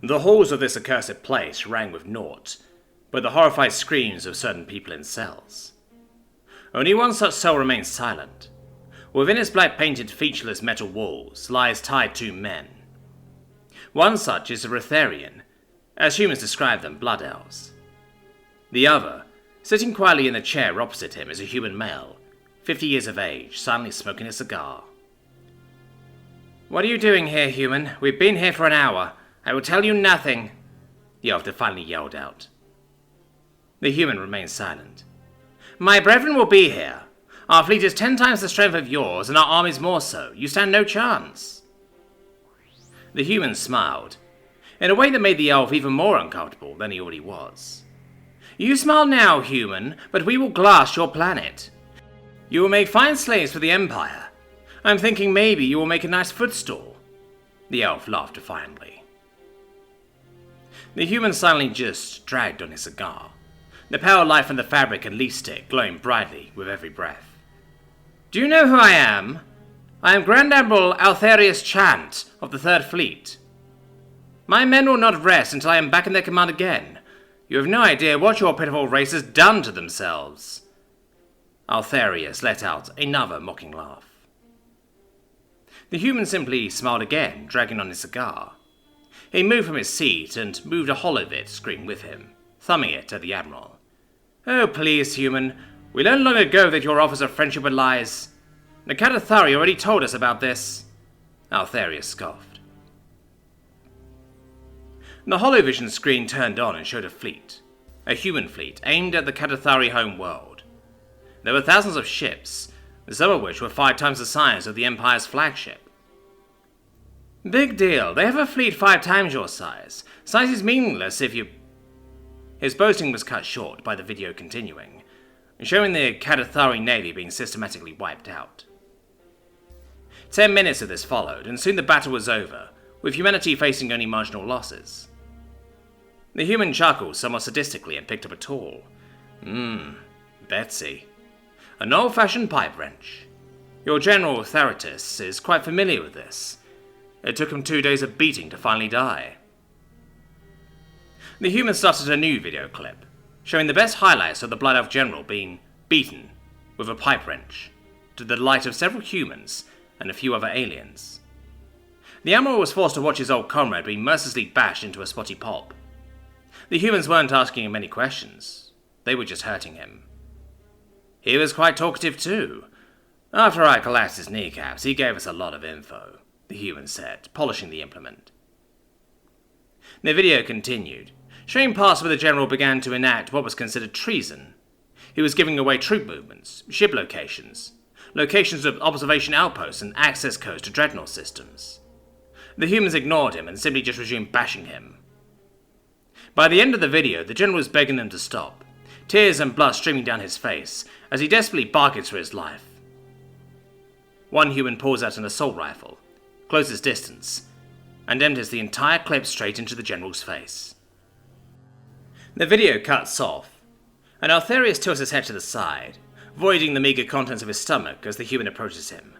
The halls of this accursed place rang with naught but the horrified screams of certain people in cells. Only one such cell remains silent. Within its black-painted, featureless metal walls lies tied two men. One such is a Retherian, as humans describe them, blood elves. The other, sitting quietly in the chair opposite him, is a human male, 50 years of age, silently smoking a cigar. "What are you doing here, human? We've been here for an hour. I will tell you nothing," the elf finally yelled out. The human remains silent. "My brethren will be here. Our fleet is 10 times the strength of yours, and our armies more so. You stand no chance." The human smiled, in a way that made the elf even more uncomfortable than he already was. "You smile now, human, but we will glass your planet. You will make fine slaves for the Empire. I'm thinking maybe you will make a nice footstool." The elf laughed defiantly. The human silently just dragged on his cigar, the pale light from the fabric and leaf stick glowing brightly with every breath. "Do you know who I am? I am Grand Admiral Altharius Chant of the Third Fleet. My men will not rest until I am back in their command again. You have no idea what your pitiful race has done to themselves." Altharius let out another mocking laugh. The human simply smiled again, dragging on his cigar. He moved from his seat and moved a hollow-bit screen with him, thumbing it at the Admiral. "Oh, please, human. We learned long ago that your offers of friendship were lies. The Katathari already told us about this." Altharius scoffed. The holovision screen turned on and showed a fleet, a human fleet aimed at the Katathari home world. There were thousands of ships, some of which were 5 times the size of the Empire's flagship. "Big deal. They have a fleet 5 times your size. Size is meaningless if you..." His boasting was cut short by the video continuing, showing the Katathari navy being systematically wiped out. 10 minutes of this followed, and soon the battle was over, with humanity facing only marginal losses. The human chuckled somewhat sadistically and picked up a tool. Betsy. An old-fashioned pipe wrench. Your General Theratus is quite familiar with this. It took him 2 days of beating to finally die. The human started a new video clip, showing the best highlights of the Blood Elf General being beaten with a pipe wrench, to the delight of several humans and a few other aliens. The Admiral was forced to watch his old comrade being mercilessly bashed into a spotty pulp. The humans weren't asking him any questions, they were just hurting him. He was quite talkative too. After I collapsed his kneecaps, he gave us a lot of info, the human said, polishing the implement. The video continued, showing parts where the general began to enact what was considered treason. He was giving away troop movements, ship locations, locations of observation outposts and access codes to dreadnought systems. The humans ignored him and simply just resumed bashing him. By the end of the video, the general was begging them to stop, tears and blood streaming down his face as he desperately bargained for his life. One human pulls out an assault rifle, closes distance, and empties the entire clip straight into the general's face. The video cuts off, and Altharius tilts his head to the side, voiding the meager contents of his stomach as the human approaches him.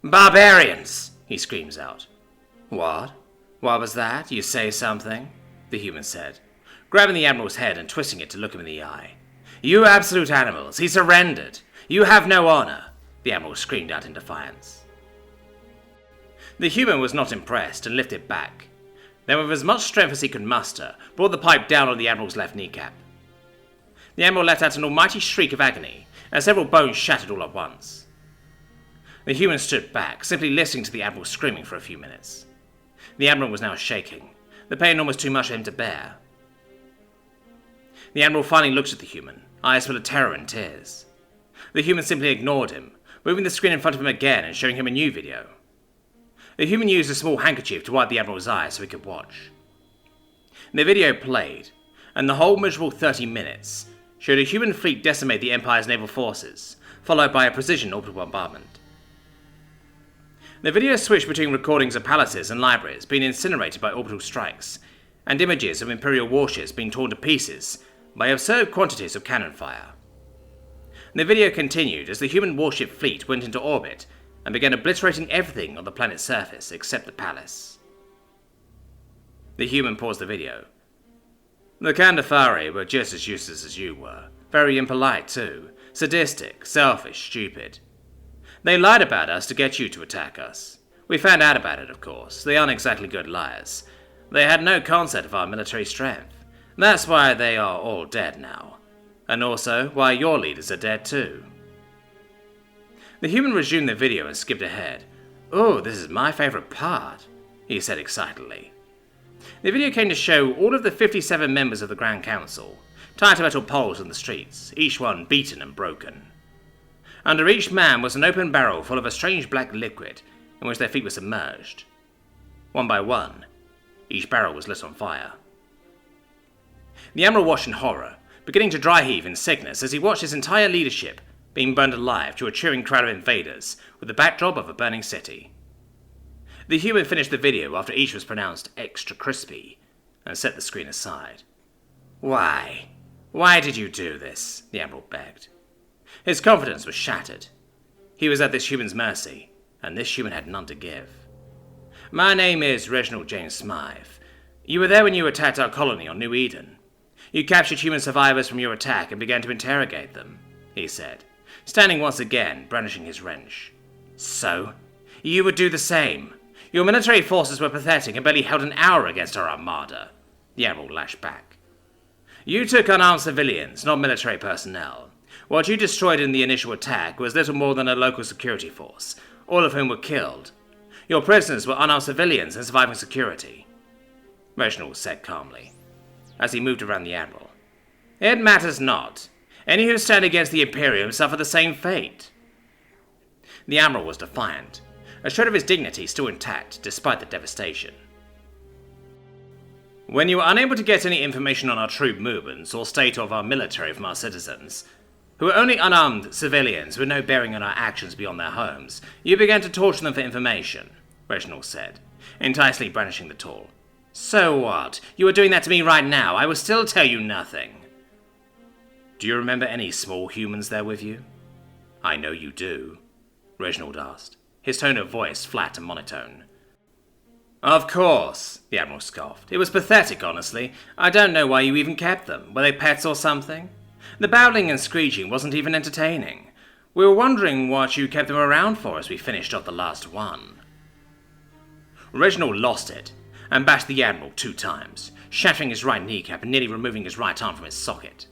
"Barbarians!" he screams out. "What? What was that? You say something?" the human said, grabbing the Admiral's head and twisting it to look him in the eye. "You absolute animals! He surrendered! You have no honor!" the Admiral screamed out in defiance. The human was not impressed and lifted back, then with as much strength as he could muster, brought the pipe down on the Admiral's left kneecap. The Admiral let out an almighty shriek of agony, and several bones shattered all at once. The human stood back, simply listening to the Admiral screaming for a few minutes. The Admiral was now shaking, the pain almost too much for him to bear. The Admiral finally looked at the human, eyes full of terror and tears. The human simply ignored him, moving the screen in front of him again and showing him a new video. The human used a small handkerchief to wipe the Admiral's eyes so he could watch. The video played, and the whole miserable 30 minutes showed a human fleet decimate the Empire's naval forces, followed by a precision orbital bombardment. The video switched between recordings of palaces and libraries being incinerated by orbital strikes, and images of Imperial warships being torn to pieces by absurd quantities of cannon fire. The video continued as the human warship fleet went into orbit and began obliterating everything on the planet's surface except the palace. The human paused the video. The Kandafari were just as useless as you were. Very impolite, too. Sadistic, selfish, stupid. They lied about us to get you to attack us. We found out about it, of course. They aren't exactly good liars. They had no concept of our military strength. That's why they are all dead now. And also why your leaders are dead too. The human resumed the video and skipped ahead. "Oh, this is my favorite part," he said excitedly. The video came to show all of the 57 members of the Grand Council, tied to metal poles in the streets, each one beaten and broken. Under each man was an open barrel full of a strange black liquid in which their feet were submerged. One by one, each barrel was lit on fire. The admiral watched in horror, beginning to dry heave in sickness as he watched his entire leadership being burned alive to a cheering crowd of invaders with the backdrop of a burning city. The human finished the video after each was pronounced extra crispy and set the screen aside. "Why? Why did you do this?" the admiral begged. His confidence was shattered. He was at this human's mercy, and this human had none to give. "My name is Reginald James Smythe. You were there when you attacked our colony on New Eden. You captured human survivors from your attack and began to interrogate them," he said, standing once again, brandishing his wrench. "So? You would do the same. Your military forces were pathetic and barely held an hour against our armada," the admiral lashed back. "You took unarmed civilians, not military personnel. What you destroyed in the initial attack was little more than a local security force, all of whom were killed. Your prisoners were unarmed civilians and surviving security," Reginald said calmly, as he moved around the admiral. "It matters not. Any who stand against the Imperium suffer the same fate." The admiral was defiant, a shred of his dignity still intact despite the devastation. "When you were unable to get any information on our troop movements or state of our military from our citizens, who were only unarmed civilians with no bearing on our actions beyond their homes, you began to torture them for information," Reginald said, enticingly brandishing the tool. "So what? You are doing that to me right now. I will still tell you nothing." "Do you remember any small humans there with you?" "I know you do," Reginald asked, his tone of voice flat and monotone. "Of course," the admiral scoffed. "It was pathetic, honestly. I don't know why you even kept them. Were they pets or something? The bowling and screeching wasn't even entertaining. We were wondering what you kept them around for as we finished off the last one." Reginald lost it and bashed the admiral 2 times, shattering his right kneecap and nearly removing his right arm from his socket.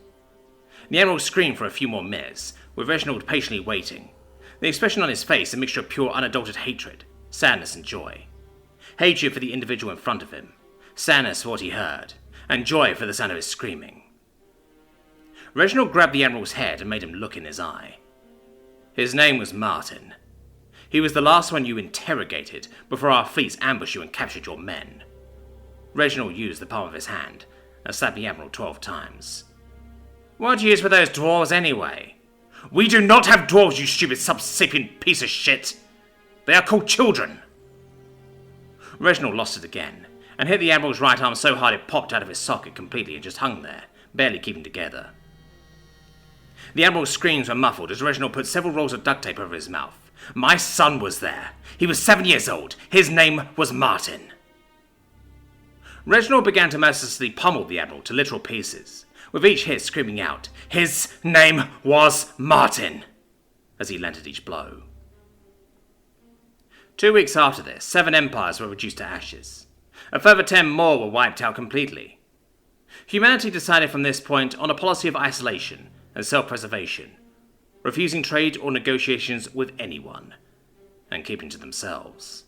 The admiral screamed for a few more minutes, with Reginald patiently waiting, the expression on his face a mixture of pure unadulterated hatred, sadness and joy. Hatred for the individual in front of him, sadness for what he heard, and joy for the sound of his screaming. Reginald grabbed the admiral's head and made him look in his eye. "His name was Martin. He was the last one you interrogated before our fleets ambushed you and captured your men." Reginald used the palm of his hand and slapped the admiral 12 times. "What use were those dwarves anyway?" "We do not have dwarves, you stupid sub-sapient piece of shit! They are called children!" Reginald lost it again, and hit the admiral's right arm so hard it popped out of his socket completely and just hung there, barely keeping together. The admiral's screams were muffled as Reginald put several rolls of duct tape over his mouth. "My son was there. He was 7 years old. His name was Martin." Reginald began to mercilessly pummel the admiral to literal pieces, with each hit screaming out, "His name was Martin," as he lent at each blow. 2 weeks after this, 7 empires were reduced to ashes. A further 10 more were wiped out completely. Humanity decided from this point on a policy of isolation and self-preservation, refusing trade or negotiations with anyone, and keeping to themselves.